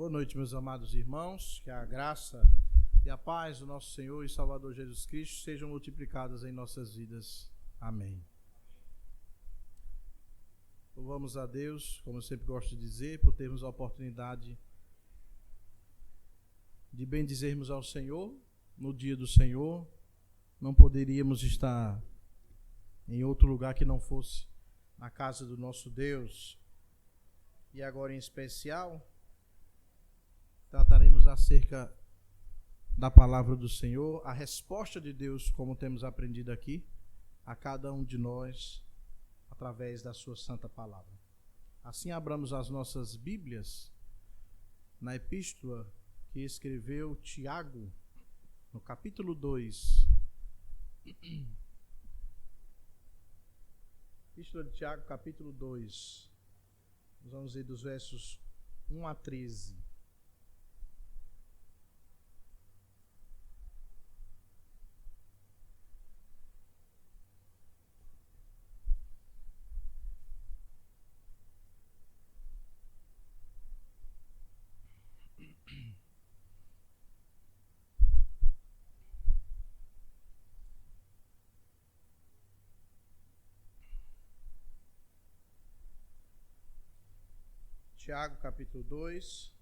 Boa noite, meus amados irmãos, que a graça e a paz do nosso Senhor e Salvador Jesus Cristo sejam multiplicadas em nossas vidas. Amém. Louvamos a Deus, como eu sempre gosto de dizer, por termos a oportunidade de bendizermos ao Senhor no dia do Senhor. Não poderíamos estar em outro lugar que não fosse na casa do nosso Deus. E agora, em especial, trataremos acerca da palavra do Senhor, a resposta de Deus, como temos aprendido aqui, a cada um de nós, através da sua santa palavra. Assim, abramos as nossas Bíblias na epístola que escreveu Tiago, no capítulo 2. Epístola de Tiago, capítulo 2. Nós vamos ler dos versos 1 a 13. Tiago, capítulo 2.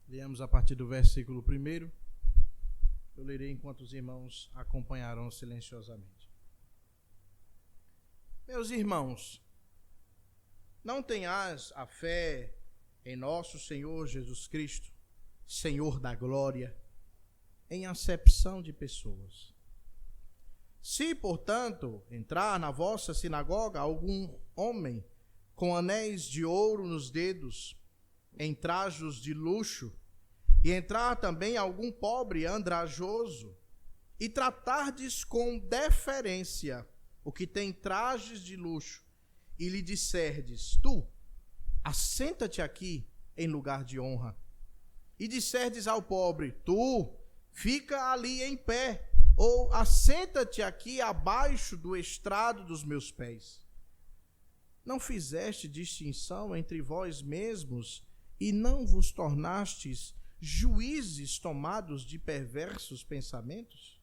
Leamos a partir do versículo 1. Eu lerei enquanto os irmãos acompanharão silenciosamente. Meus irmãos, não tenhais a fé em nosso Senhor Jesus Cristo, Senhor da glória, em acepção de pessoas. Se, portanto, entrar na vossa sinagoga algum homem com anéis de ouro nos dedos, em trajos de luxo, e entrar também algum pobre andrajoso, e tratardes com deferência o que tem trajes de luxo, e lhe disserdes: tu, assenta-te aqui em lugar de honra, e disserdes ao pobre: tu, fica ali em pé, ou assenta-te aqui abaixo do estrado dos meus pés. Não fizeste distinção entre vós mesmos e não vos tornastes juízes tomados de perversos pensamentos?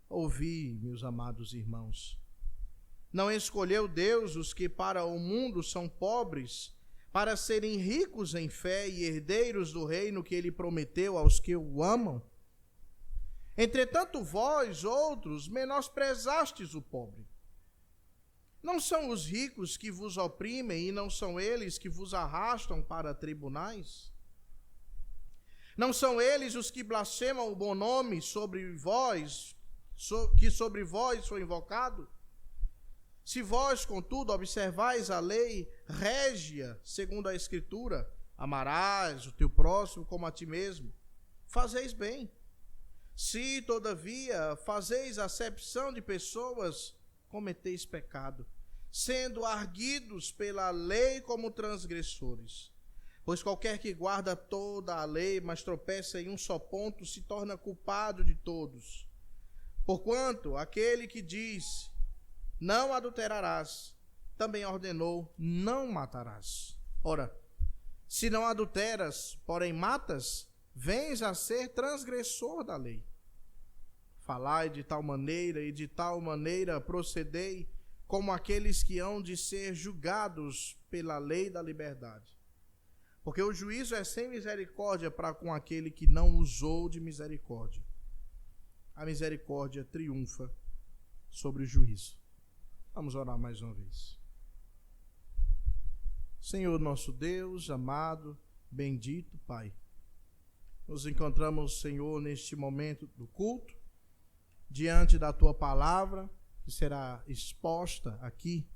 Ouvi, meus amados irmãos, não escolheu Deus os que para o mundo são pobres, para serem ricos em fé e herdeiros do reino que ele prometeu aos que o amam? Entretanto, vós, outros, menosprezastes o pobre. Não são os ricos que vos oprimem e não são eles que vos arrastam para tribunais? Não são eles os que blasfemam o bom nome sobre vós, que sobre vós foi invocado? Se vós, contudo, observais a lei régia, segundo a Escritura, amarás o teu próximo como a ti mesmo, fazeis bem. Se, todavia, fazeis acepção de pessoas, cometeis pecado, sendo arguidos pela lei como transgressores. Pois qualquer que guarda toda a lei, mas tropeça em um só ponto, se torna culpado de todos. Porquanto aquele que diz: não adulterarás, também ordenou: não matarás. Ora, se não adulteras, porém matas, vens a ser transgressor da lei. Falai de tal maneira e de tal maneira procedei, como aqueles que hão de ser julgados pela lei da liberdade. Porque o juízo é sem misericórdia para com aquele que não usou de misericórdia. A misericórdia triunfa sobre o juízo. Vamos orar mais uma vez. Senhor nosso Deus, amado, bendito Pai, nos encontramos, Senhor, neste momento do culto, diante da Tua palavra, que será exposta aqui,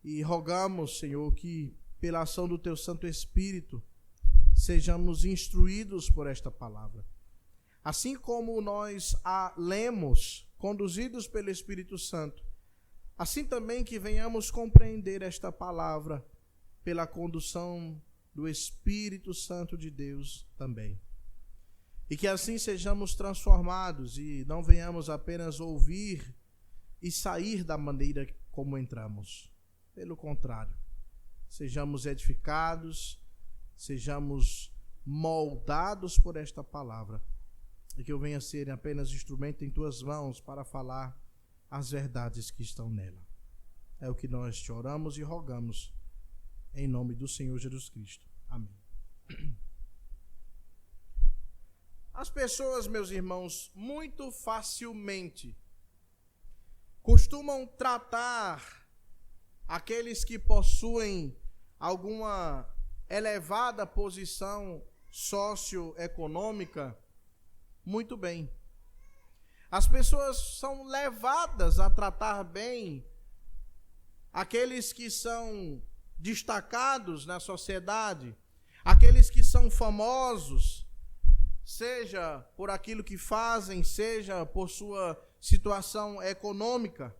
e rogamos, Senhor, que pela ação do Teu Santo Espírito, sejamos instruídos por esta palavra. Assim como nós a lemos, conduzidos pelo Espírito Santo, assim também que venhamos compreender esta palavra pela condução do Espírito Santo de Deus também. E que assim sejamos transformados e não venhamos apenas ouvir e sair da maneira como entramos. Pelo contrário, sejamos edificados, sejamos moldados por esta palavra, e que eu venha ser apenas instrumento em tuas mãos para falar as verdades que estão nela. É o que nós te oramos e rogamos, em nome do Senhor Jesus Cristo. Amém. As pessoas, meus irmãos, muito facilmente costumam tratar aqueles que possuem alguma elevada posição socioeconômica muito bem. As pessoas são levadas a tratar bem aqueles que são destacados na sociedade, aqueles que são famosos, seja por aquilo que fazem, seja por sua situação econômica.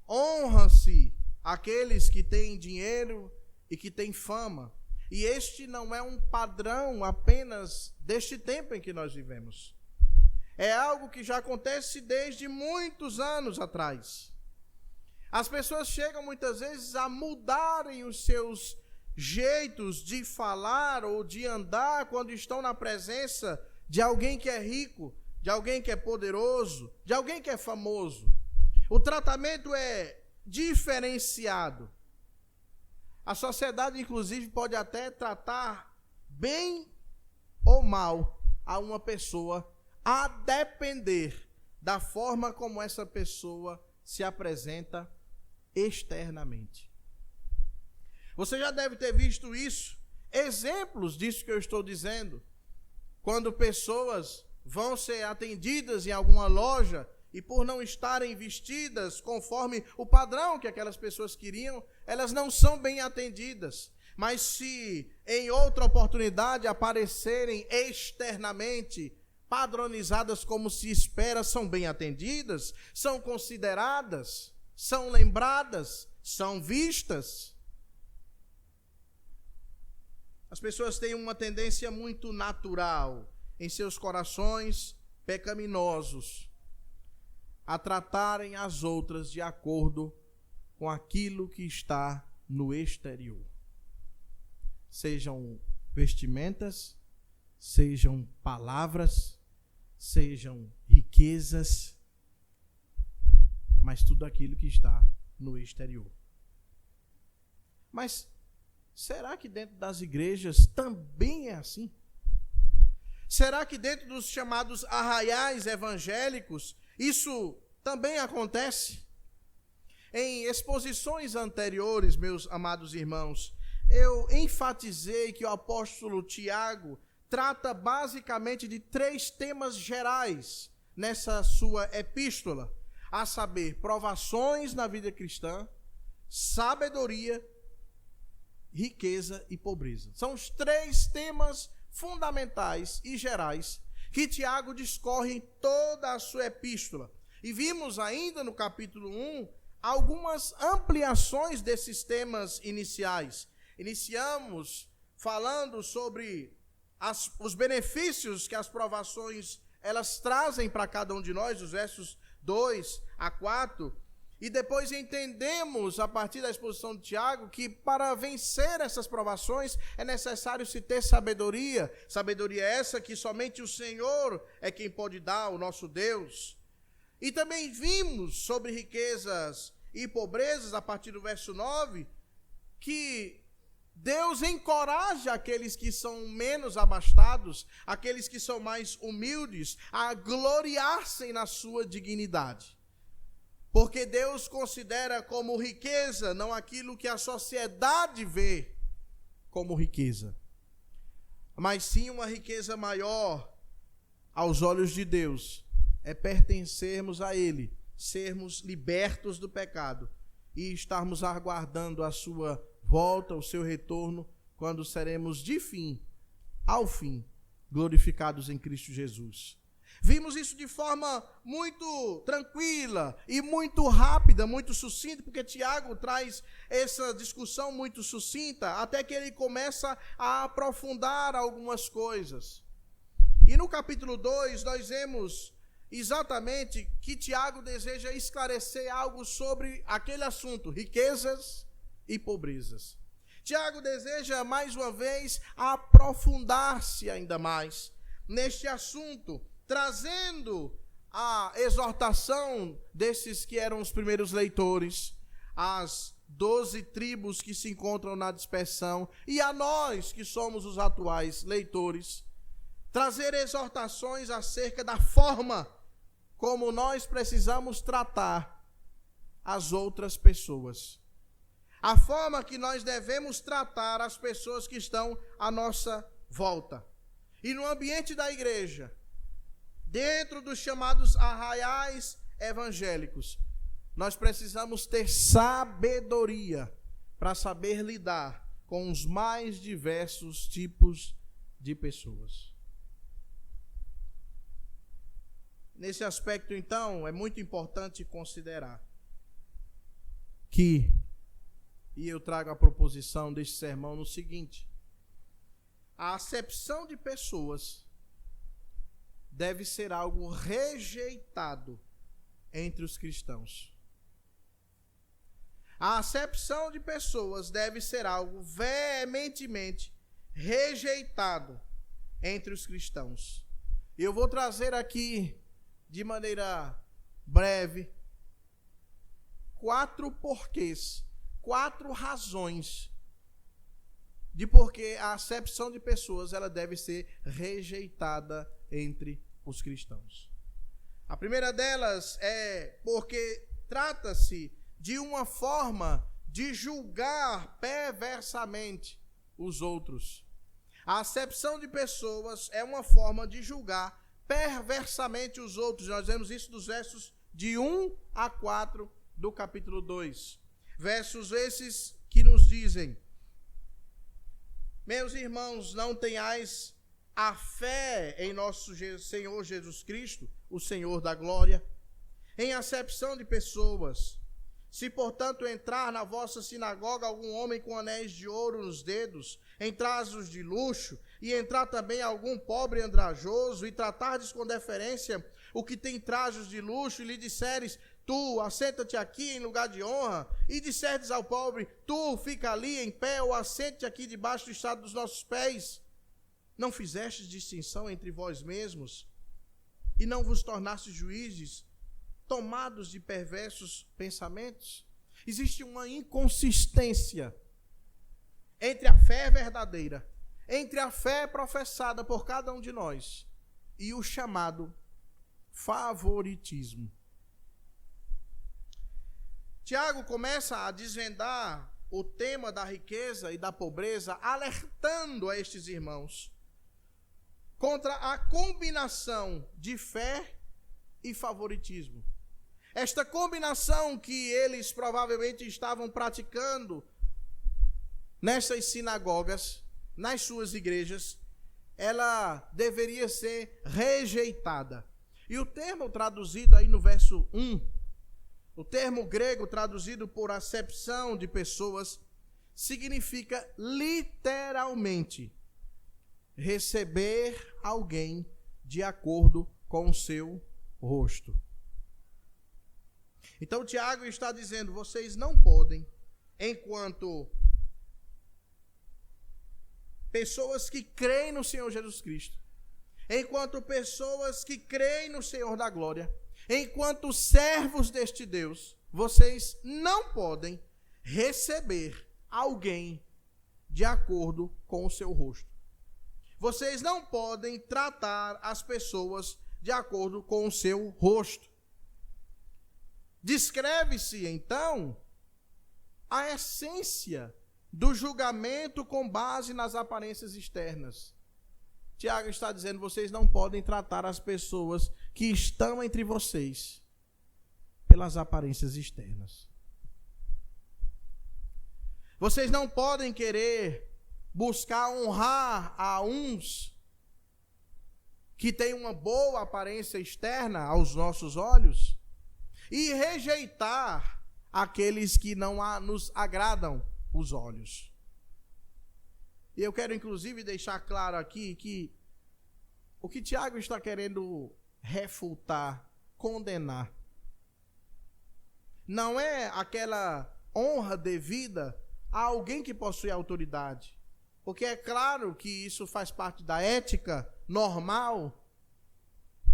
Honra-se aqueles que têm dinheiro e que têm fama. E este não é um padrão apenas deste tempo em que nós vivemos. É algo que já acontece desde muitos anos atrás. As pessoas chegam muitas vezes a mudarem os seus jeitos de falar ou de andar quando estão na presença de alguém que é rico, de alguém que é poderoso, de alguém que é famoso. O tratamento é diferenciado. A sociedade, inclusive, pode até tratar bem ou mal a uma pessoa, a depender da forma como essa pessoa se apresenta externamente. Você já deve ter visto isso, exemplos disso que eu estou dizendo, quando pessoas vão ser atendidas em alguma loja e por não estarem vestidas conforme o padrão que aquelas pessoas queriam, elas não são bem atendidas. Mas se em outra oportunidade aparecerem externamente padronizadas como se espera, são bem atendidas, são consideradas, são lembradas, são vistas. As pessoas têm uma tendência muito natural em seus corações pecaminosos a tratarem as outras de acordo com aquilo que está no exterior. Sejam vestimentas, sejam palavras, sejam riquezas, mas tudo aquilo que está no exterior. Mas será que dentro das igrejas também é assim? Será que dentro dos chamados arraiais evangélicos isso também acontece? Em exposições anteriores, meus amados irmãos, eu enfatizei que o apóstolo Tiago trata basicamente de 3 temas gerais nessa sua epístola, a saber, provações na vida cristã, sabedoria, riqueza e pobreza. São os 3 temas fundamentais e gerais que Tiago discorre em toda a sua epístola. E vimos ainda no capítulo 1 algumas ampliações desses temas iniciais. Iniciamos falando sobre os benefícios que as provações elas trazem para cada um de nós, os versos 2 a 4, e depois entendemos, a partir da exposição de Tiago, que para vencer essas provações é necessário se ter sabedoria. Sabedoria essa que somente o Senhor é quem pode dar, o nosso Deus. E também vimos sobre riquezas e pobrezas, a partir do verso 9, que Deus encoraja aqueles que são menos abastados, aqueles que são mais humildes, a gloriar-se na sua dignidade. Porque Deus considera como riqueza não aquilo que a sociedade vê como riqueza, mas sim uma riqueza maior aos olhos de Deus, é pertencermos a Ele, sermos libertos do pecado e estarmos aguardando a sua volta, o seu retorno, quando seremos de fim, ao fim, glorificados em Cristo Jesus. Vimos isso de forma muito tranquila e muito rápida, muito sucinta, porque Tiago traz essa discussão muito sucinta, até que ele começa a aprofundar algumas coisas. E no capítulo 2, nós vemos exatamente que Tiago deseja esclarecer algo sobre aquele assunto, riquezas e pobrezas. Tiago deseja, mais uma vez, aprofundar-se ainda mais neste assunto, trazendo a exortação desses que eram os primeiros leitores, as 12 tribos que se encontram na dispersão, e a nós que somos os atuais leitores, trazer exortações acerca da forma como nós precisamos tratar as outras pessoas. A forma que nós devemos tratar as pessoas que estão à nossa volta. E no ambiente da igreja, dentro dos chamados arraiais evangélicos, nós precisamos ter sabedoria para saber lidar com os mais diversos tipos de pessoas. Nesse aspecto, então, é muito importante considerar que, e eu trago a proposição deste sermão no seguinte: a acepção de pessoas deve ser algo rejeitado entre os cristãos. A acepção de pessoas deve ser algo veementemente rejeitado entre os cristãos. Eu vou trazer aqui, de maneira breve, 4 porquês, 4 razões de porque a acepção de pessoas ela deve ser rejeitada entre os cristãos. A primeira delas é porque trata-se de uma forma de julgar perversamente os outros. A acepção de pessoas é uma forma de julgar perversamente os outros. Nós vemos isso dos versos de 1 a 4 do capítulo 2. Versos esses que nos dizem: meus irmãos, não tenhais a fé em nosso Senhor Jesus Cristo, o Senhor da glória, em acepção de pessoas. Se, portanto, entrar na vossa sinagoga algum homem com anéis de ouro nos dedos, em trajes de luxo, e entrar também algum pobre andrajoso, e tratardes com deferência o que tem trajes de luxo, e lhe disseres: tu, assenta-te aqui em lugar de honra, e disserdes ao pobre: tu, fica ali em pé, ou assente-te aqui debaixo do estrado dos nossos pés. Não fizestes distinção entre vós mesmos, e não vos tornastes juízes, tomados de perversos pensamentos? Existe uma inconsistência entre a fé verdadeira, entre a fé professada por cada um de nós e o chamado favoritismo. Tiago começa a desvendar o tema da riqueza e da pobreza, alertando a estes irmãos contra a combinação de fé e favoritismo. Esta combinação que eles provavelmente estavam praticando nessas sinagogas, nas suas igrejas, ela deveria ser rejeitada. E o termo traduzido aí no verso 1, o termo grego traduzido por acepção de pessoas, significa literalmente receber alguém de acordo com o seu rosto. Então Tiago está dizendo: vocês não podem, enquanto pessoas que creem no Senhor Jesus Cristo, enquanto pessoas que creem no Senhor da glória, enquanto servos deste Deus, vocês não podem receber alguém de acordo com o seu rosto. Vocês não podem tratar as pessoas de acordo com o seu rosto. Descreve-se, então, a essência do julgamento com base nas aparências externas. Tiago está dizendo: vocês não podem tratar as pessoas que estão entre vocês pelas aparências externas. Vocês não podem querer buscar honrar a uns que têm uma boa aparência externa aos nossos olhos e rejeitar aqueles que não nos agradam os olhos. E eu quero inclusive deixar claro aqui que o que Tiago está querendo refutar, condenar, não é aquela honra devida a alguém que possui autoridade. Porque é claro que isso faz parte da ética normal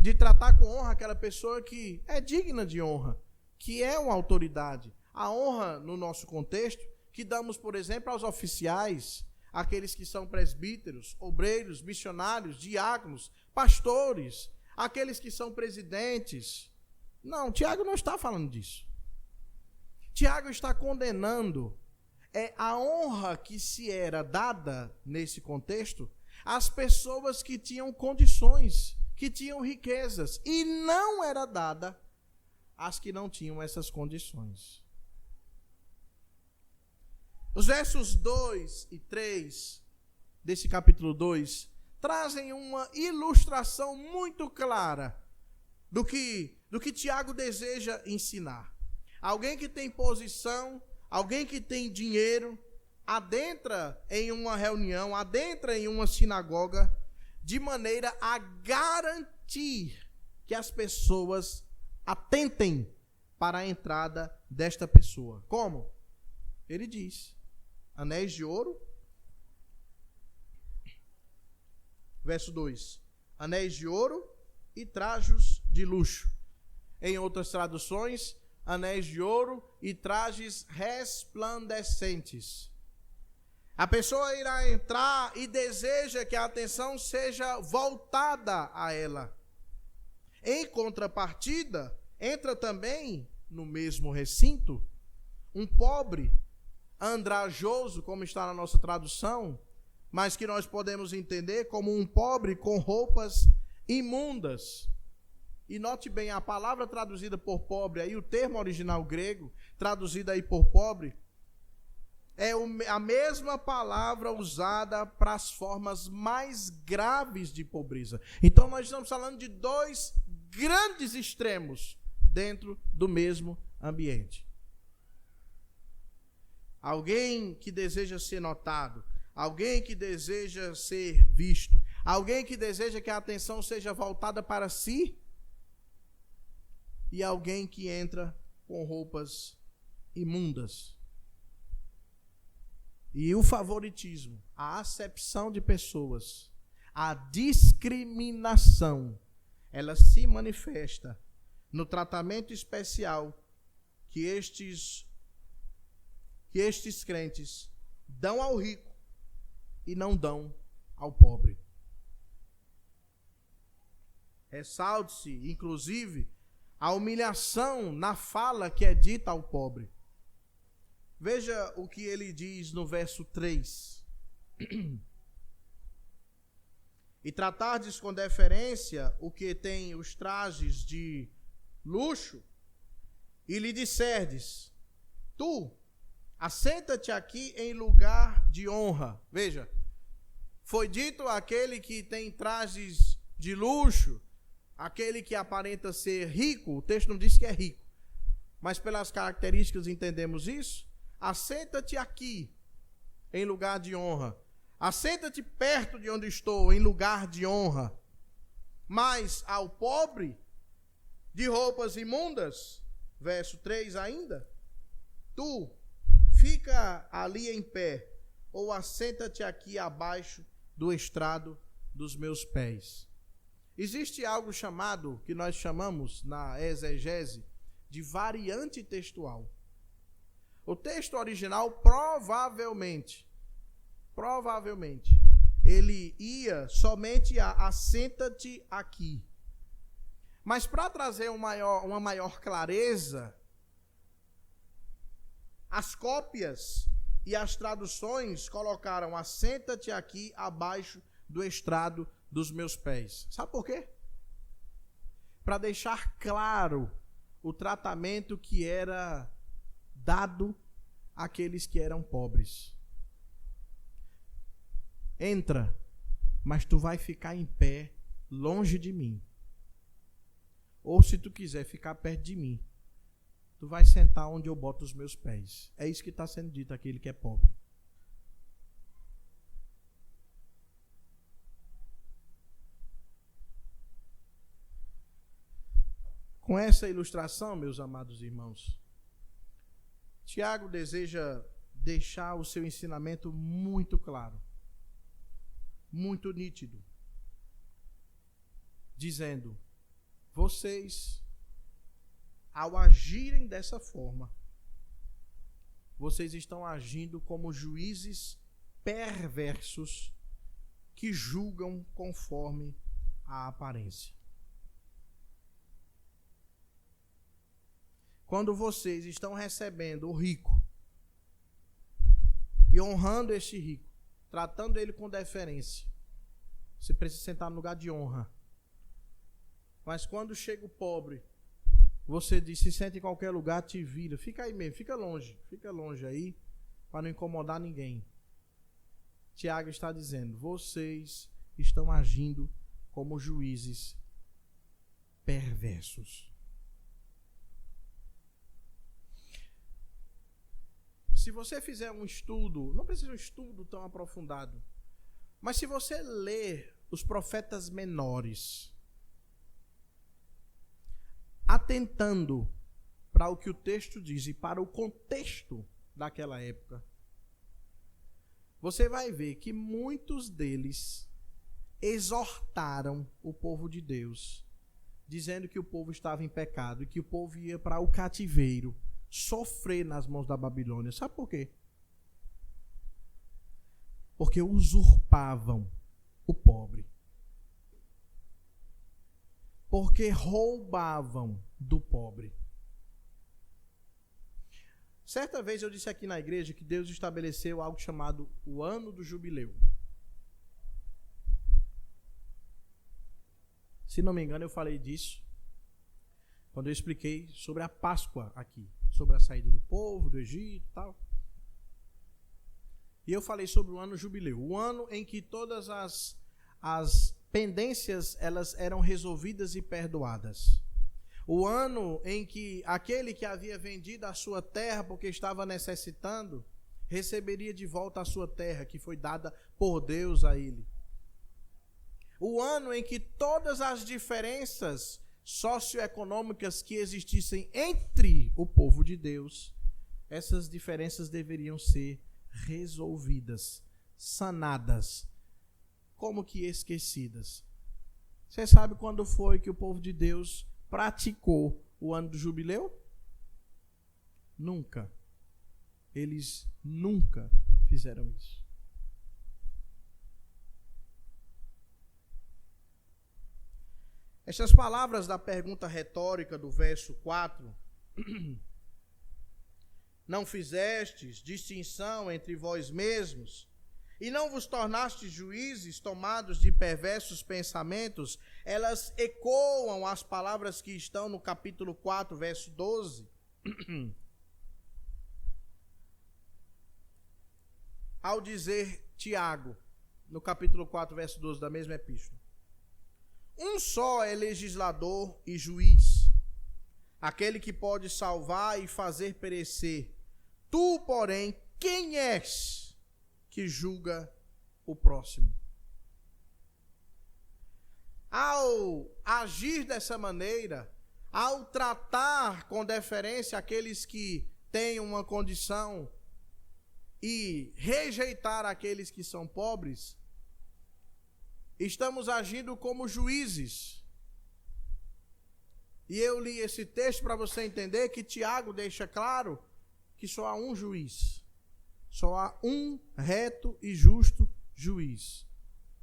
de tratar com honra aquela pessoa que é digna de honra, que é uma autoridade. A honra, no nosso contexto, que damos, por exemplo, aos oficiais, aqueles que são presbíteros, obreiros, missionários, diáconos, pastores, aqueles que são presidentes. Não, Tiago não está falando disso. Tiago está condenando a honra que se era dada, nesse contexto, às pessoas que tinham condições, que tinham riquezas, e não era dada às que não tinham essas condições. Os versos 2 e 3 desse capítulo 2 trazem uma ilustração muito clara do que Tiago deseja ensinar. Alguém que tem posição, alguém que tem dinheiro, adentra em uma reunião, adentra em uma sinagoga, de maneira a garantir que as pessoas atentem para a entrada desta pessoa. Como? Ele diz: anéis de ouro. Verso 2. Anéis de ouro e trajos de luxo. Em outras traduções, anéis de ouro e trajes resplandecentes. A pessoa irá entrar e deseja que a atenção seja voltada a ela. Em contrapartida, entra também no mesmo recinto um pobre, andrajoso, como está na nossa tradução, mas que nós podemos entender como um pobre com roupas imundas. E note bem, a palavra traduzida por pobre, aí o termo original grego, traduzido aí por pobre, é a mesma palavra usada para as formas mais graves de pobreza. Então nós estamos falando de dois grandes extremos dentro do mesmo ambiente. Alguém que deseja ser notado, alguém que deseja ser visto, alguém que deseja que a atenção seja voltada para si, e alguém que entra com roupas imundas. E o favoritismo, a acepção de pessoas, a discriminação, ela se manifesta no tratamento especial que estes crentes dão ao rico e não dão ao pobre. Ressalte-se, inclusive, a humilhação na fala que é dita ao pobre. Veja o que ele diz no verso 3. E tratardes com deferência o que tem os trajes de luxo, e lhe disserdes: tu, assenta-te aqui em lugar de honra. Veja, foi dito àquele que tem trajes de luxo, aquele que aparenta ser rico. O texto não diz que é rico, mas pelas características entendemos isso. Assenta-te aqui em lugar de honra. Assenta-te perto de onde estou em lugar de honra. Mas ao pobre de roupas imundas, verso 3 ainda, tu fica ali em pé, ou assenta-te aqui abaixo do estrado dos meus pés. Existe algo chamado, que nós chamamos na exegese, de variante textual. O texto original provavelmente, ele ia somente a assenta-te aqui. Mas para trazer uma maior clareza, as cópias e as traduções colocaram assenta-te aqui abaixo do estrado dos meus pés. Sabe por quê? Para deixar claro o tratamento que era dado àqueles que eram pobres. Entra, mas tu vai ficar em pé longe de mim. Ou se tu quiser ficar perto de mim, tu vai sentar onde eu boto os meus pés. É isso que está sendo dito àquele que é pobre. Com essa ilustração, meus amados irmãos, Tiago deseja deixar o seu ensinamento muito claro, muito nítido, dizendo: vocês, ao agirem dessa forma, vocês estão agindo como juízes perversos que julgam conforme a aparência. Quando vocês estão recebendo o rico e honrando este rico, tratando ele com deferência, você precisa sentar no lugar de honra. Mas quando chega o pobre, você diz: se senta em qualquer lugar, te vira, fica aí mesmo, fica longe aí, para não incomodar ninguém. Tiago está dizendo: vocês estão agindo como juízes perversos. Se você fizer um estudo, não precisa um estudo tão aprofundado, mas se você ler os profetas menores, atentando para o que o texto diz e para o contexto daquela época, você vai ver que muitos deles exortaram o povo de Deus, dizendo que o povo estava em pecado e que o povo ia para o cativeiro, sofrer nas mãos da Babilônia. Sabe por quê? Porque usurpavam o pobre. Porque roubavam do pobre. Certa vez eu disse aqui na igreja que Deus estabeleceu algo chamado o ano do jubileu. Se não me engano, eu falei disso quando eu expliquei sobre a Páscoa aqui, sobre a saída do povo do Egito e tal. E eu falei sobre o ano jubileu, o ano em que todas as pendências elas eram resolvidas e perdoadas. O ano em que aquele que havia vendido a sua terra porque estava necessitando, receberia de volta a sua terra, que foi dada por Deus a ele. O ano em que todas as diferenças socioeconômicas que existissem entre o povo de Deus, essas diferenças deveriam ser resolvidas, sanadas, como que esquecidas. Você sabe quando foi que o povo de Deus praticou o ano do jubileu? Nunca. Eles nunca fizeram isso. Estas palavras da pergunta retórica do verso 4, não fizestes distinção entre vós mesmos, e não vos tornastes juízes tomados de perversos pensamentos, elas ecoam as palavras que estão no capítulo 4, verso 12. Ao dizer Tiago, no capítulo 4, verso 12 da mesma epístola: um só é legislador e juiz, aquele que pode salvar e fazer perecer. Tu, porém, quem és que julga o próximo? Ao agir dessa maneira, ao tratar com deferência aqueles que têm uma condição e rejeitar aqueles que são pobres, estamos agindo como juízes. E eu li esse texto para você entender que Tiago deixa claro que só há um juiz. Só há um reto e justo juiz,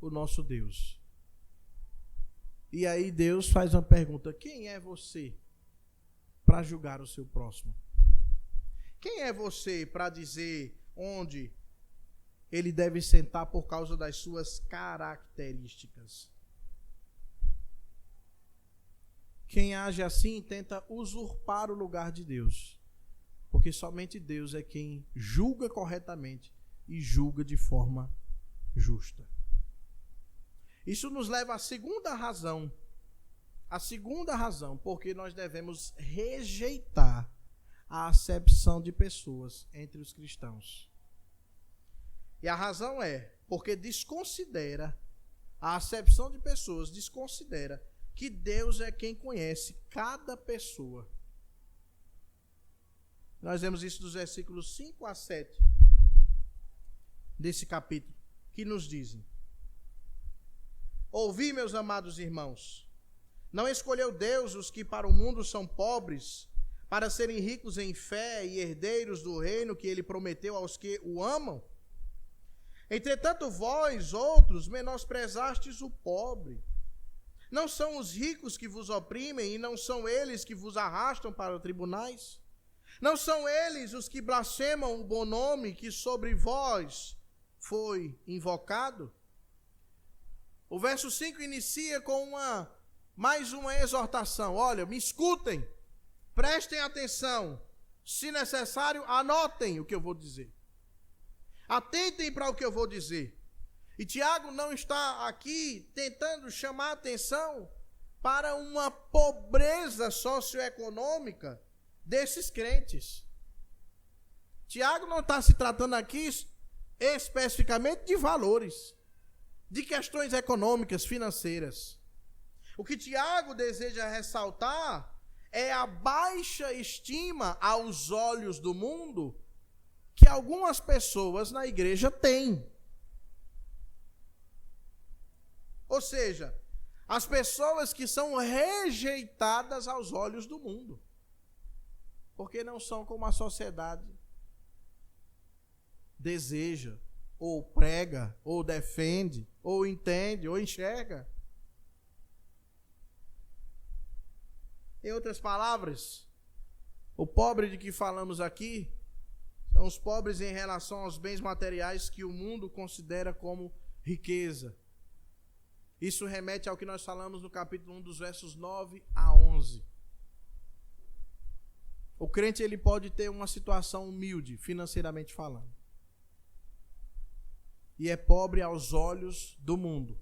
o nosso Deus. E aí Deus faz uma pergunta: quem é você para julgar o seu próximo? Quem é você para dizer onde ele deve sentar por causa das suas características? Quem age assim tenta usurpar o lugar de Deus, porque somente Deus é quem julga corretamente e julga de forma justa. Isso nos leva à segunda razão. A segunda razão porque nós devemos rejeitar a acepção de pessoas entre os cristãos. E a razão é porque desconsidera a acepção de pessoas, desconsidera que Deus é quem conhece cada pessoa. Nós vemos isso dos versículos 5 a 7 desse capítulo, que nos dizem: ouvi, meus amados irmãos, não escolheu Deus os que para o mundo são pobres, para serem ricos em fé e herdeiros do reino que ele prometeu aos que o amam? Entretanto, vós, outros, menosprezastes o pobre. Não são os ricos que vos oprimem, e não são eles que vos arrastam para os tribunais? Não são eles os que blasfemam o bom nome que sobre vós foi invocado? O verso 5 inicia com mais uma exortação. Olha, me escutem, prestem atenção, se necessário, anotem o que eu vou dizer. Atentem para o que eu vou dizer. E Tiago não está aqui tentando chamar atenção para uma pobreza socioeconômica desses crentes. Tiago não está se tratando aqui especificamente de valores, de questões econômicas, financeiras. O que Tiago deseja ressaltar é a baixa estima aos olhos do mundo que algumas pessoas na igreja têm. Ou seja, as pessoas que são rejeitadas aos olhos do mundo, porque não são como a sociedade deseja, ou prega, ou defende, ou entende, ou enxerga. Em outras palavras, o pobre de que falamos aqui são os pobres em relação aos bens materiais que o mundo considera como riqueza. Isso remete ao que nós falamos no capítulo 1, dos versos 9 a 11. O crente, ele pode ter uma situação humilde, financeiramente falando, e é pobre aos olhos do mundo,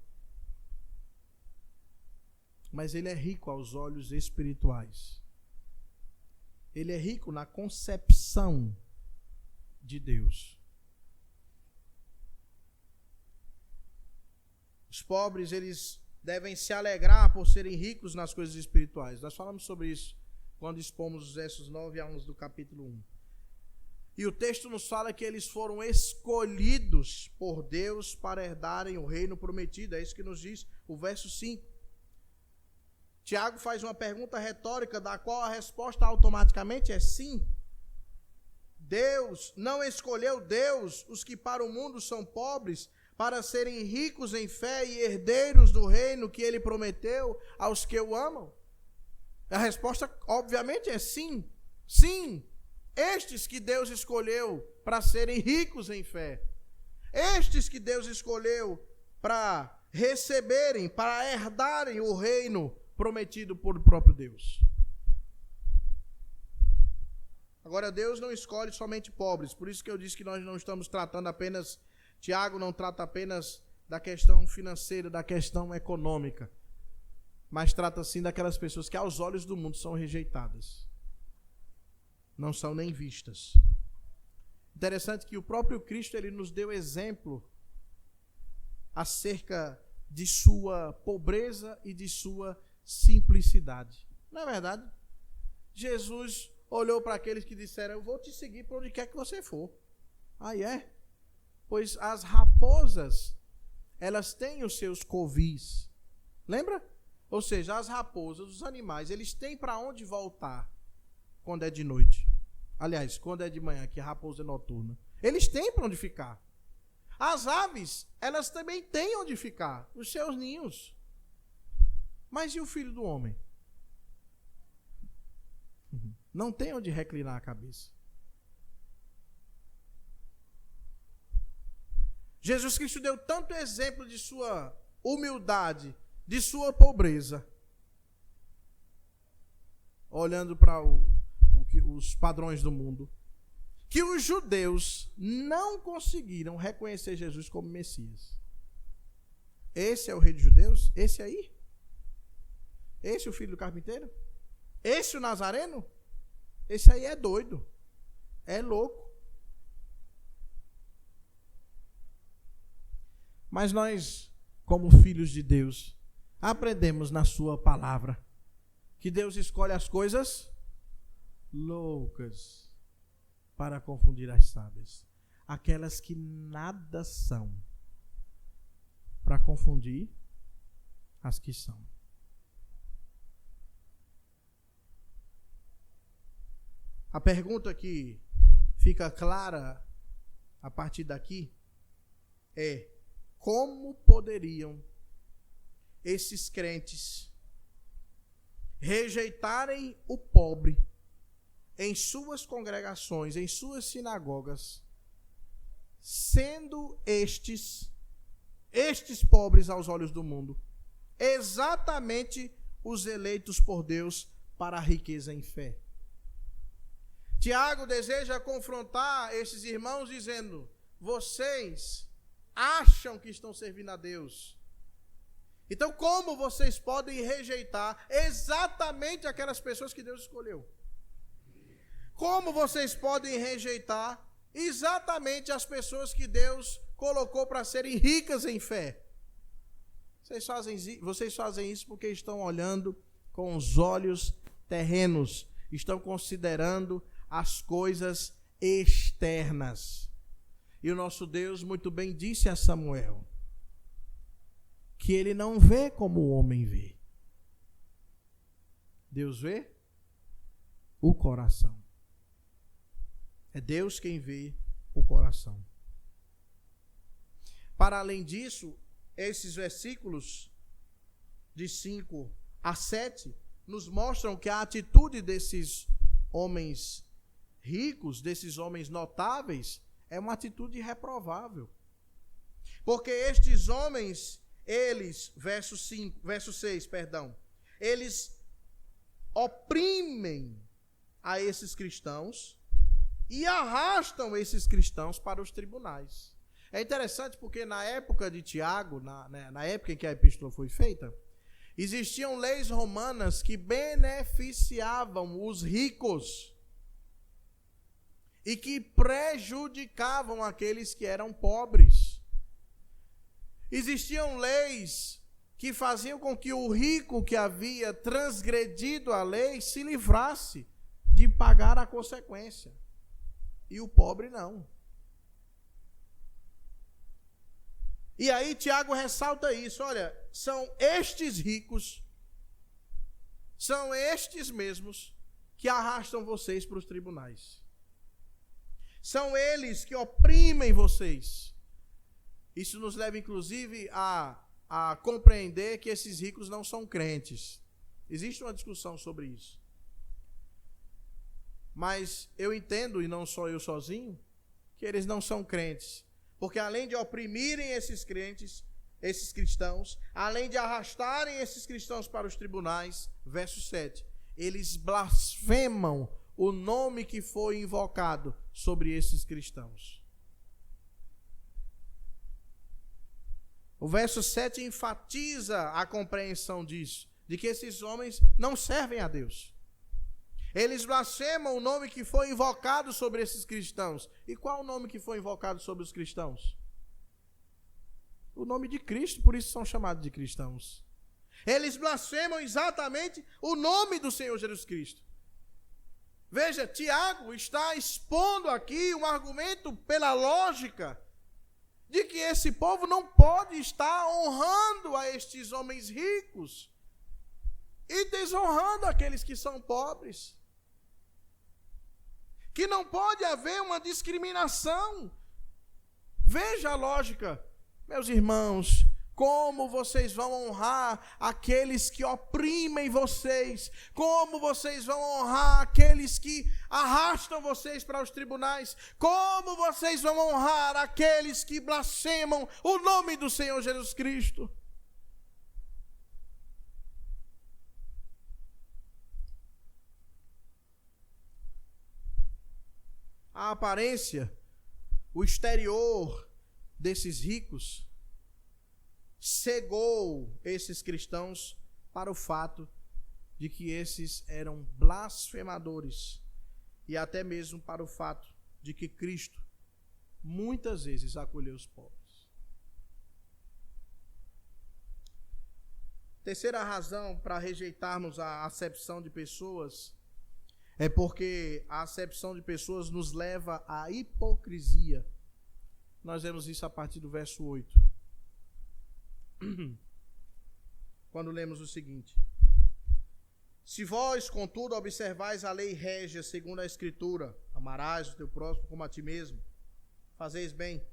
mas ele é rico aos olhos espirituais. Ele é rico na concepção de Deus. Os pobres, eles devem se alegrar por serem ricos nas coisas espirituais. Nós falamos sobre isso quando expomos os versos 9 a 11 do capítulo 1. E o texto nos fala que eles foram escolhidos por Deus para herdarem o reino prometido. É isso que nos diz o verso 5. Tiago faz uma pergunta retórica, da qual a resposta automaticamente é sim. Deus não escolheu Deus os que para o mundo são pobres, para serem ricos em fé e herdeiros do reino que ele prometeu aos que o amam? A resposta, obviamente, é sim. Sim, estes que Deus escolheu para serem ricos em fé, estes que Deus escolheu para receberem, para herdarem o reino prometido por próprio Deus. Agora, Deus não escolhe somente pobres, por isso que eu disse que nós não estamos tratando apenas, Tiago não trata apenas da questão financeira, da questão econômica, mas trata sim daquelas pessoas que aos olhos do mundo são rejeitadas, não são nem vistas. Interessante que o próprio Cristo, ele nos deu exemplo acerca de sua pobreza e de sua simplicidade. Não é verdade? Jesus olhou para aqueles que disseram: eu vou te seguir para onde quer que você for. Ah, é? Pois as raposas, elas têm os seus covis. Lembra? Ou seja, as raposas, os animais, eles têm para onde voltar quando é de noite. Aliás, quando é de manhã, que a raposa é noturna. Eles têm para onde ficar. As aves, elas também têm onde ficar, os seus ninhos. Mas e o filho do homem? Não tem onde reclinar a cabeça. Jesus Cristo deu tanto exemplo de sua humildade, de sua pobreza, olhando para os padrões do mundo, que os judeus não conseguiram reconhecer Jesus como Messias. Esse é o rei dos judeus? Esse aí? Esse é o filho do carpinteiro? Esse o nazareno? Esse aí é doido, é louco. Mas nós, como filhos de Deus, aprendemos na sua palavra que Deus escolhe as coisas loucas para confundir as sábias. aquelas que nada são, para confundir as que são. A pergunta que fica clara a partir daqui é: como poderiam esses crentes rejeitarem o pobre em suas congregações, em suas sinagogas, sendo estes pobres aos olhos do mundo, exatamente os eleitos por Deus para a riqueza em fé? Tiago deseja confrontar esses irmãos dizendo: vocês acham que estão servindo a Deus. Então, como vocês podem rejeitar exatamente aquelas pessoas que Deus escolheu? Como vocês podem rejeitar exatamente as pessoas que Deus colocou para serem ricas em fé? Vocês fazem isso porque estão olhando com os olhos terrenos, estão considerando as coisas externas. E o nosso Deus muito bem disse a Samuel que ele não vê como o homem vê. Deus vê o coração. É Deus quem vê o coração. Para além disso, esses versículos de 5 a 7 nos mostram que a atitude desses homens ricos, desses homens notáveis, é uma atitude reprovável. Porque estes homens, verso 6, eles oprimem a esses cristãos e arrastam esses cristãos para os tribunais. É interessante porque na época de Tiago, na época em que a epístola foi feita, existiam leis romanas que beneficiavam os ricos e que prejudicavam aqueles que eram pobres. Existiam leis que faziam com que o rico que havia transgredido a lei se livrasse de pagar a consequência, e o pobre não. E aí Tiago ressalta isso: olha, são estes ricos, são estes mesmos que arrastam vocês para os tribunais. São eles que oprimem vocês. Isso nos leva, inclusive, a compreender que esses ricos não são crentes. Existe uma discussão sobre isso. Mas eu entendo, e não só eu sozinho, que eles não são crentes. Porque além de oprimirem esses crentes, esses cristãos, além de arrastarem esses cristãos para os tribunais, verso 7, eles blasfemam o nome que foi invocado sobre esses cristãos. O verso 7 enfatiza a compreensão disso, de que esses homens não servem a Deus. Eles blasfemam o nome que foi invocado sobre esses cristãos. E qual o nome que foi invocado sobre os cristãos? O nome de Cristo, por isso são chamados de cristãos. Eles blasfemam exatamente o nome do Senhor Jesus Cristo. Veja, Tiago está expondo aqui um argumento pela lógica de que esse povo não pode estar honrando a estes homens ricos e desonrando aqueles que são pobres. Que não pode haver uma discriminação. Veja a lógica, meus irmãos. Como vocês vão honrar aqueles que oprimem vocês? Como vocês vão honrar aqueles que arrastam vocês para os tribunais? Como vocês vão honrar aqueles que blasfemam o nome do Senhor Jesus Cristo? A aparência, o exterior desses ricos cegou esses cristãos para o fato de que esses eram blasfemadores e até mesmo para o fato de que Cristo muitas vezes acolheu os pobres. Terceira razão para rejeitarmos a acepção de pessoas é porque a acepção de pessoas nos leva à hipocrisia Nós vemos isso a partir do verso 8. Quando lemos o seguinte: se vós, contudo, observais a lei régia segundo a Escritura, amarás o teu próximo como a ti mesmo, fazeis bem.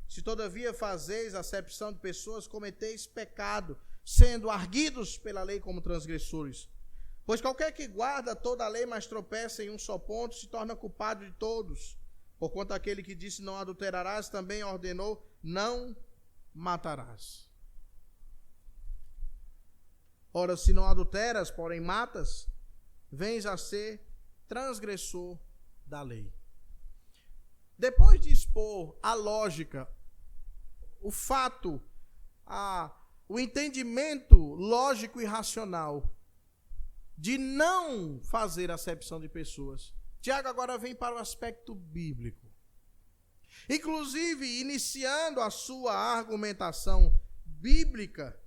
Se todavia fazeis acepção de pessoas, cometeis pecado, sendo arguidos pela lei como transgressores. Pois qualquer que guarda toda a lei, mas tropeça em um só ponto, se torna culpado de todos. Porquanto aquele que disse não adulterarás, também ordenou não matarás. Ora, se não adulteras, porém matas, vens a ser transgressor da lei. Depois de expor a lógica, o fato, o entendimento lógico e racional de não fazer acepção de pessoas, Tiago agora vem para o aspecto bíblico. Inclusive, iniciando a sua argumentação bíblica,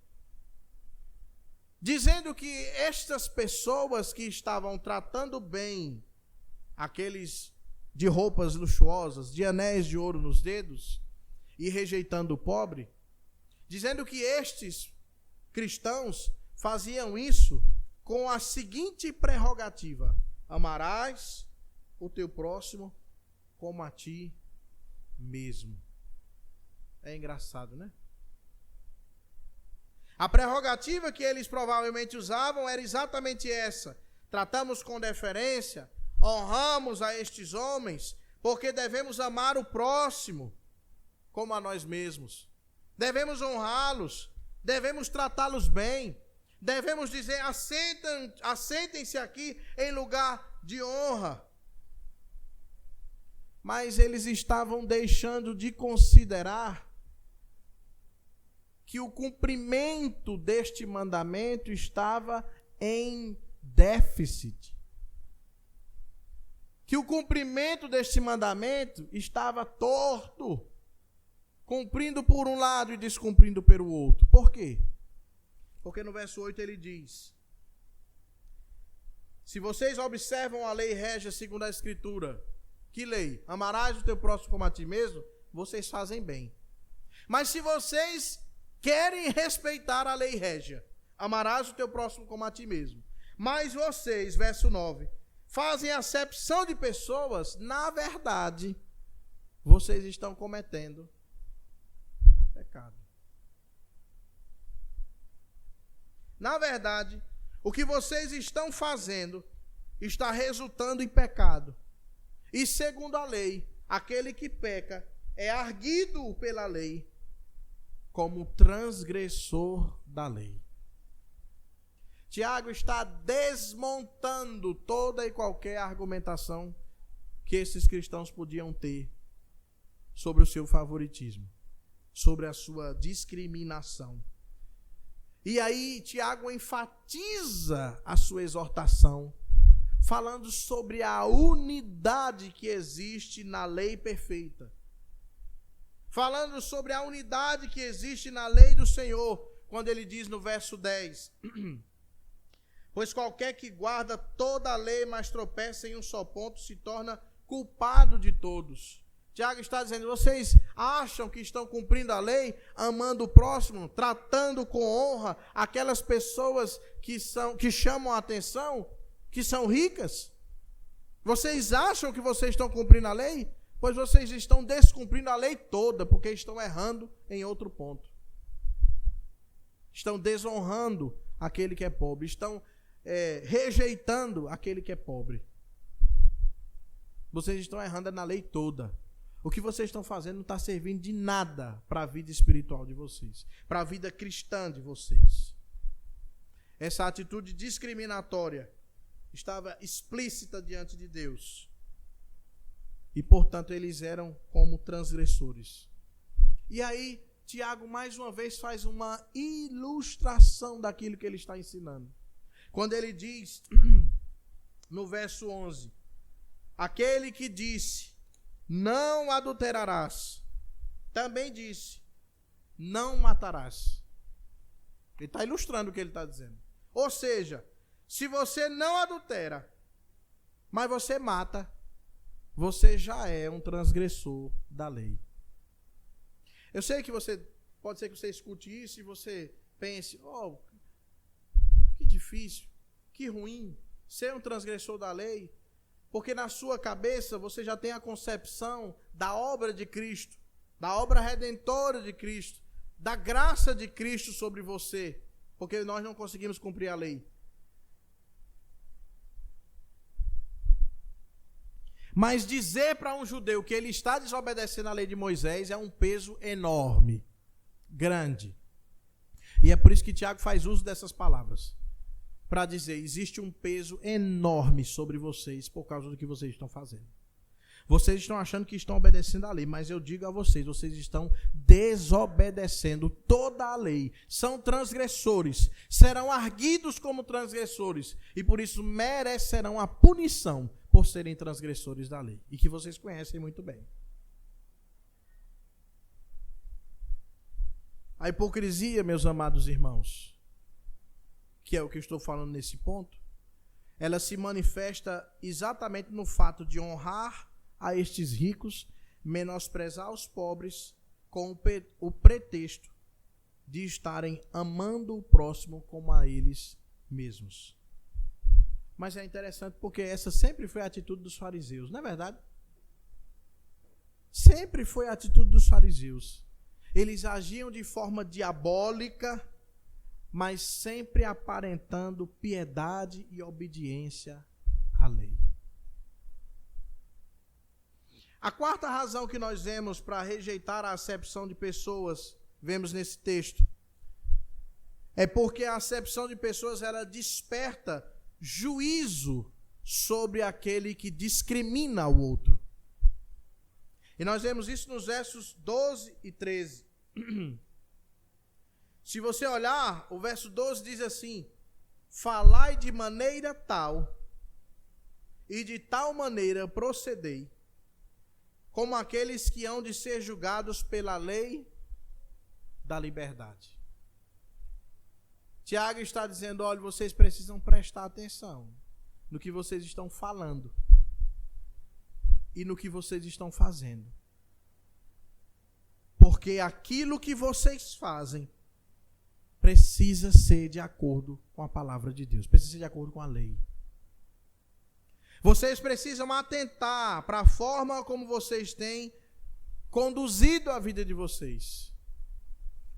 dizendo que estas pessoas que estavam tratando bem aqueles de roupas luxuosas, de anéis de ouro nos dedos, e rejeitando o pobre, dizendo que estes cristãos faziam isso com a seguinte prerrogativa: amarás o teu próximo como a ti mesmo. É engraçado, né? A prerrogativa que eles provavelmente usavam era exatamente essa: tratamos com deferência, honramos a estes homens, porque devemos amar o próximo como a nós mesmos. Devemos honrá-los, devemos tratá-los bem, devemos dizer: assentem-se aqui em lugar de honra. Mas eles estavam deixando de considerar que o cumprimento deste mandamento estava em déficit. Que o cumprimento deste mandamento estava torto, cumprindo por um lado e descumprindo pelo outro. Por quê? Porque no verso 8 ele diz: se vocês observam a lei régia segundo a Escritura, que lei? Amarás o teu próximo como a ti mesmo, vocês fazem bem. Mas se vocês querem respeitar a lei régia, amarás o teu próximo como a ti mesmo, mas vocês, verso 9, fazem acepção de pessoas, na verdade, vocês estão cometendo pecado. Na verdade, o que vocês estão fazendo está resultando em pecado. E segundo a lei, aquele que peca é arguido pela lei como transgressor da lei. Tiago está desmontando toda e qualquer argumentação que esses cristãos podiam ter sobre o seu favoritismo, sobre a sua discriminação. E aí Tiago enfatiza a sua exortação, falando sobre a unidade que existe na lei perfeita. Falando sobre a unidade que existe na lei do Senhor, quando ele diz no verso 10: pois qualquer que guarda toda a lei, mas tropeça em um só ponto, se torna culpado de todos. Tiago está dizendo: vocês acham que estão cumprindo a lei, amando o próximo, tratando com honra aquelas pessoas que chamam a atenção, que são ricas? Vocês acham que vocês estão cumprindo a lei? Pois vocês estão descumprindo a lei toda, porque estão errando em outro ponto. Estão desonrando aquele que é pobre, estão rejeitando aquele que é pobre. Vocês estão errando na lei toda. O que vocês estão fazendo não está servindo de nada para a vida espiritual de vocês, para a vida cristã de vocês. Essa atitude discriminatória estava explícita diante de Deus. E, portanto, eles eram como transgressores. E aí, Tiago, mais uma vez, faz uma ilustração daquilo que ele está ensinando. Quando ele diz, no verso 11, aquele que disse, não adulterarás, também disse, não matarás. Ele está ilustrando o que ele está dizendo. Ou seja, se você não adultera, mas você mata, você já é um transgressor da lei. Eu sei que pode ser que você escute isso e você pense, que difícil, que ruim, ser um transgressor da lei, porque na sua cabeça você já tem a concepção da obra de Cristo, da obra redentora de Cristo, da graça de Cristo sobre você, porque nós não conseguimos cumprir a lei. Mas dizer para um judeu que ele está desobedecendo a lei de Moisés é um peso enorme, grande. E é por isso que Tiago faz uso dessas palavras, para dizer, existe um peso enorme sobre vocês por causa do que vocês estão fazendo. Vocês estão achando que estão obedecendo a lei, mas eu digo a vocês, vocês estão desobedecendo toda a lei. São transgressores, serão arguidos como transgressores e por isso merecerão a punição por serem transgressores da lei. E que vocês conhecem muito bem. A hipocrisia, meus amados irmãos, que é o que eu estou falando nesse ponto, ela se manifesta exatamente no fato de honrar a estes ricos, menosprezar os pobres com o pretexto de estarem amando o próximo como a eles mesmos. Mas é interessante porque essa sempre foi a atitude dos fariseus, não é verdade? Sempre foi a atitude dos fariseus. Eles agiam de forma diabólica, mas sempre aparentando piedade e obediência à lei. A quarta razão que nós vemos para rejeitar a acepção de pessoas, vemos nesse texto, é porque a acepção de pessoas ela desperta juízo sobre aquele que discrimina o outro. E nós vemos isso nos versos 12 e 13. Se você olhar, o verso 12 diz assim: falai de maneira tal, e de tal maneira procedei, como aqueles que hão de ser julgados pela lei da liberdade. Tiago está dizendo, olha, vocês precisam prestar atenção no que vocês estão falando e no que vocês estão fazendo. Porque aquilo que vocês fazem precisa ser de acordo com a palavra de Deus, precisa ser de acordo com a lei. Vocês precisam atentar para a forma como vocês têm conduzido a vida de vocês.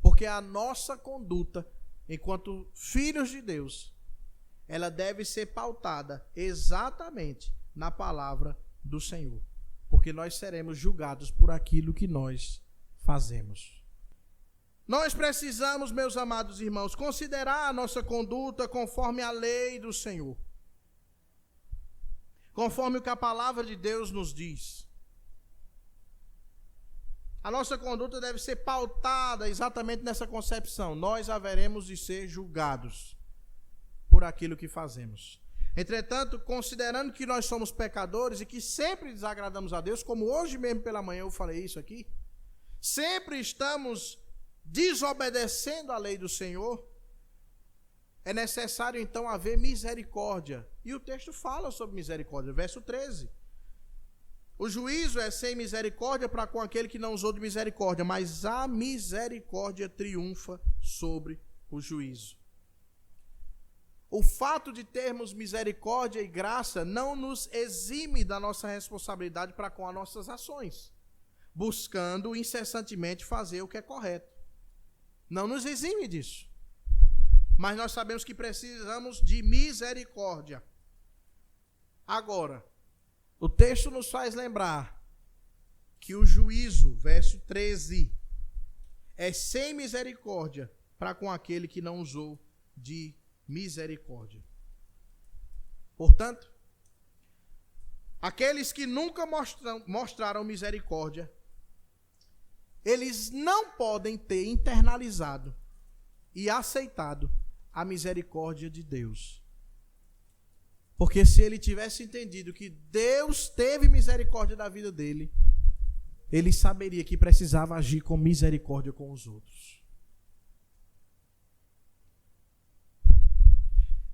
Porque a nossa conduta, enquanto filhos de Deus, ela deve ser pautada exatamente na palavra do Senhor. Porque nós seremos julgados por aquilo que nós fazemos. Nós precisamos, meus amados irmãos, considerar a nossa conduta conforme a lei do Senhor. Conforme o que a palavra de Deus nos diz. A nossa conduta deve ser pautada exatamente nessa concepção. Nós haveremos de ser julgados por aquilo que fazemos. Entretanto, considerando que nós somos pecadores e que sempre desagradamos a Deus, como hoje mesmo pela manhã eu falei isso aqui, sempre estamos desobedecendo a lei do Senhor, é necessário então haver misericórdia. E o texto fala sobre misericórdia, verso 13. O juízo é sem misericórdia para com aquele que não usou de misericórdia, mas a misericórdia triunfa sobre o juízo. O fato de termos misericórdia e graça não nos exime da nossa responsabilidade para com as nossas ações, buscando incessantemente fazer o que é correto. Não nos exime disso. Mas nós sabemos que precisamos de misericórdia. Agora, o texto nos faz lembrar que o juízo, verso 13, é sem misericórdia para com aquele que não usou de misericórdia. Portanto, aqueles que nunca mostraram misericórdia, eles não podem ter internalizado e aceitado a misericórdia de Deus. Porque se ele tivesse entendido que Deus teve misericórdia da vida dele, ele saberia que precisava agir com misericórdia com os outros.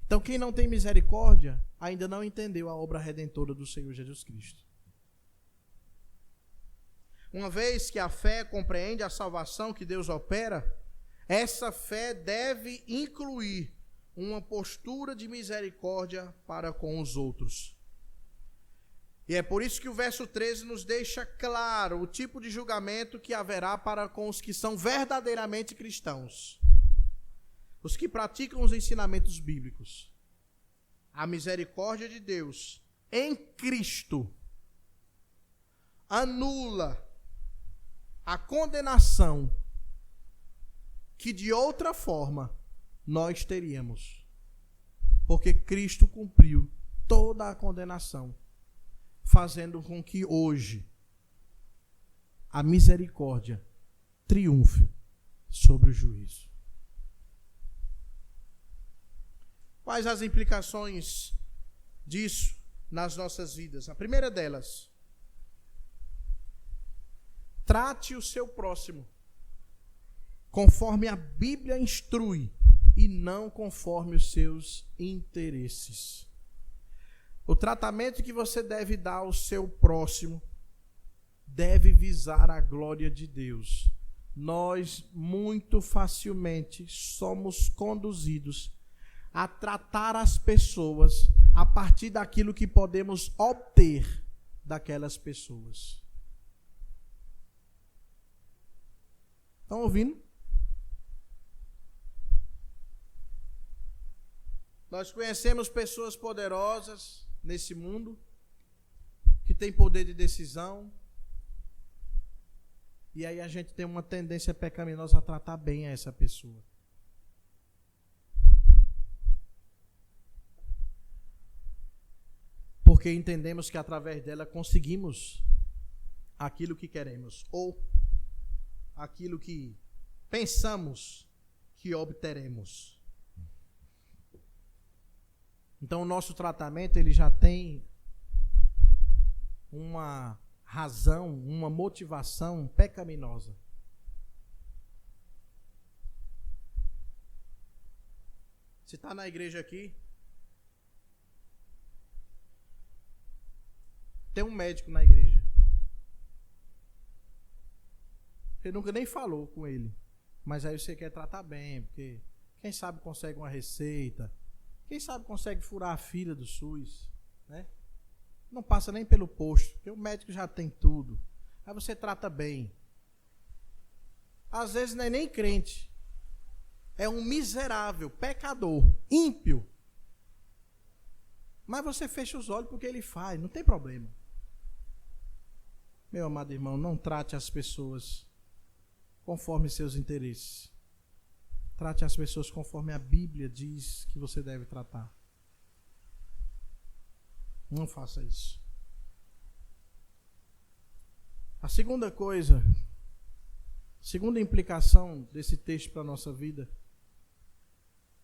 Então, quem não tem misericórdia, ainda não entendeu a obra redentora do Senhor Jesus Cristo. Uma vez que a fé compreende a salvação que Deus opera, essa fé deve incluir uma postura de misericórdia para com os outros. E é por isso que o verso 13 nos deixa claro o tipo de julgamento que haverá para com os que são verdadeiramente cristãos, os que praticam os ensinamentos bíblicos. A misericórdia de Deus em Cristo anula a condenação que de outra forma nós teríamos, porque Cristo cumpriu toda a condenação, fazendo com que hoje a misericórdia triunfe sobre o juízo. Quais as implicações disso nas nossas vidas? A primeira delas: trate o seu próximo conforme a Bíblia instrui e não conforme os seus interesses. O tratamento que você deve dar ao seu próximo deve visar a glória de Deus. Nós muito facilmente somos conduzidos a tratar as pessoas a partir daquilo que podemos obter daquelas pessoas. Estão ouvindo? Nós conhecemos pessoas poderosas nesse mundo, que têm poder de decisão, e aí a gente tem uma tendência pecaminosa a tratar bem a essa pessoa. Porque entendemos que através dela conseguimos aquilo que queremos, ou aquilo que pensamos que obteremos. Então o nosso tratamento ele já tem uma razão, uma motivação pecaminosa. Você está na igreja aqui, tem um médico na igreja. Você nunca nem falou com ele, mas aí você quer tratar bem, porque quem sabe consegue uma receita, quem sabe consegue furar a fila do SUS, né? Não passa nem pelo posto, porque o médico já tem tudo. Aí você trata bem. Às vezes não é nem crente, é um miserável, pecador, ímpio. Mas você fecha os olhos porque ele faz, não tem problema. Meu amado irmão, não trate as pessoas conforme seus interesses. Trate as pessoas conforme a Bíblia diz que você deve tratar. Não faça isso. A segunda coisa, segunda implicação desse texto para a nossa vida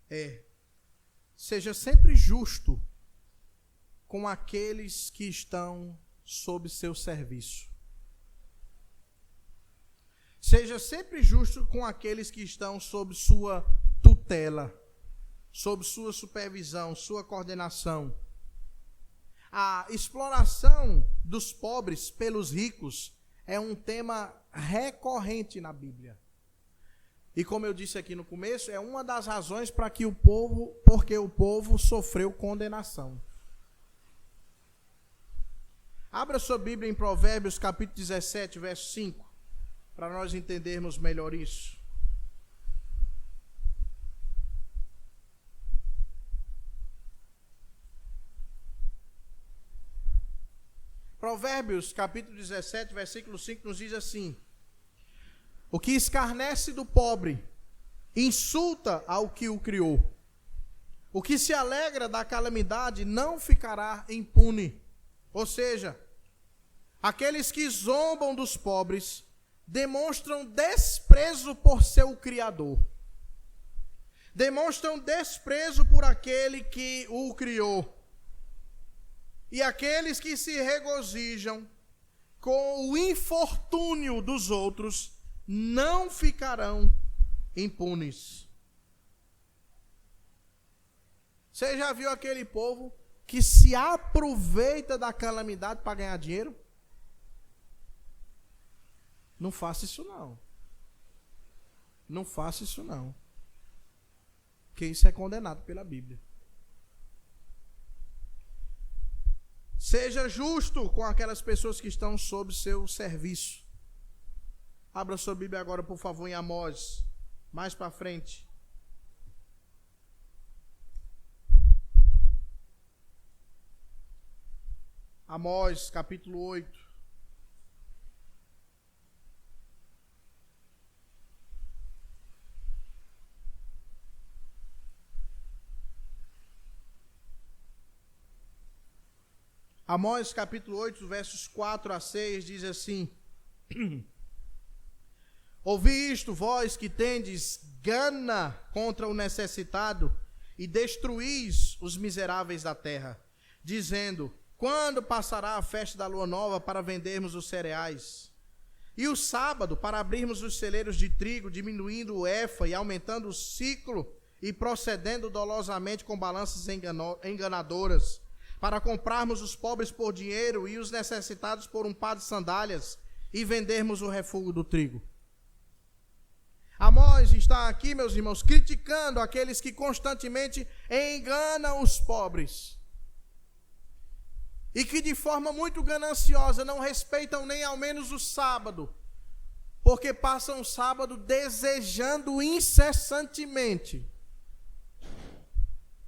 é: seja sempre justo com aqueles que estão sob seu serviço. Seja sempre justo com aqueles que estão sob sua tutela, sob sua supervisão, sua coordenação. A exploração dos pobres pelos ricos é um tema recorrente na Bíblia. E como eu disse aqui no começo, é uma das razões porque o povo sofreu condenação. Abra sua Bíblia em Provérbios capítulo 17, verso 5. Para nós entendermos melhor isso. Provérbios, capítulo 17, versículo 5, nos diz assim: o que escarnece do pobre, insulta ao que o criou. O que se alegra da calamidade não ficará impune. Ou seja, aqueles que zombam dos pobres demonstram desprezo por seu Criador. Demonstram desprezo por aquele que o criou. E aqueles que se regozijam com o infortúnio dos outros não ficarão impunes. Você já viu aquele povo que se aproveita da calamidade para ganhar dinheiro? Não faça isso não. Não faça isso não. Porque isso é condenado pela Bíblia. Seja justo com aquelas pessoas que estão sob seu serviço. Abra sua Bíblia agora, por favor, em Amós. Mais para frente. Amós, capítulo 8. Amós, capítulo 8, versos 4 a 6, diz assim: Ouvi isto, vós que tendes gana contra o necessitado, e destruís os miseráveis da terra, dizendo: quando passará a festa da lua nova para vendermos os cereais? E o sábado para abrirmos os celeiros de trigo, diminuindo o efa e aumentando o ciclo, e procedendo dolosamente com balanças enganadoras, para comprarmos os pobres por dinheiro e os necessitados por um par de sandálias, e vendermos o refúgio do trigo. Amós está aqui, meus irmãos, criticando aqueles que constantemente enganam os pobres e que de forma muito gananciosa não respeitam nem ao menos o sábado, porque passam o sábado desejando incessantemente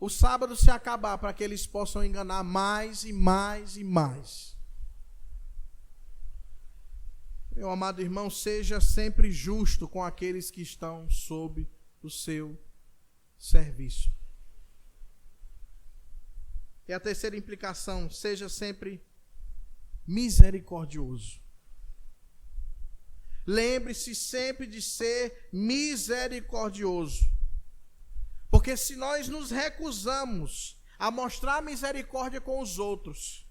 o sábado se acabar, para que eles possam enganar mais e mais e mais. Meu amado irmão, seja sempre justo com aqueles que estão sob o seu serviço. E a terceira implicação, seja sempre misericordioso. Lembre-se sempre de ser misericordioso. Porque se nós nos recusamos a mostrar misericórdia com os outros,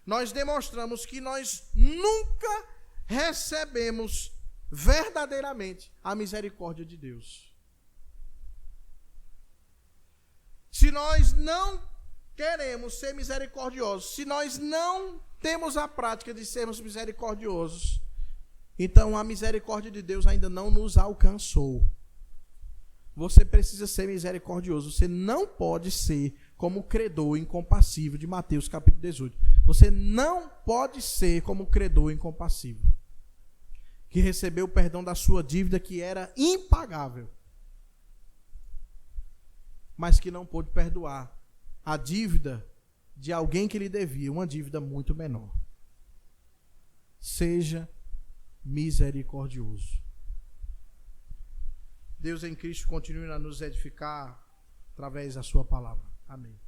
nós demonstramos que nós nunca recebemos verdadeiramente a misericórdia de Deus. Se nós não queremos ser misericordiosos, se nós não temos a prática de sermos misericordiosos, então a misericórdia de Deus ainda não nos alcançou. Você precisa ser misericordioso. Você não pode ser como o credor incompassível de Mateus capítulo 18. Você não pode ser como o credor incompassível, que recebeu o perdão da sua dívida que era impagável, mas que não pôde perdoar a dívida de alguém que lhe devia, uma dívida muito menor. Seja misericordioso. Deus em Cristo continue a nos edificar através da sua palavra. Amém.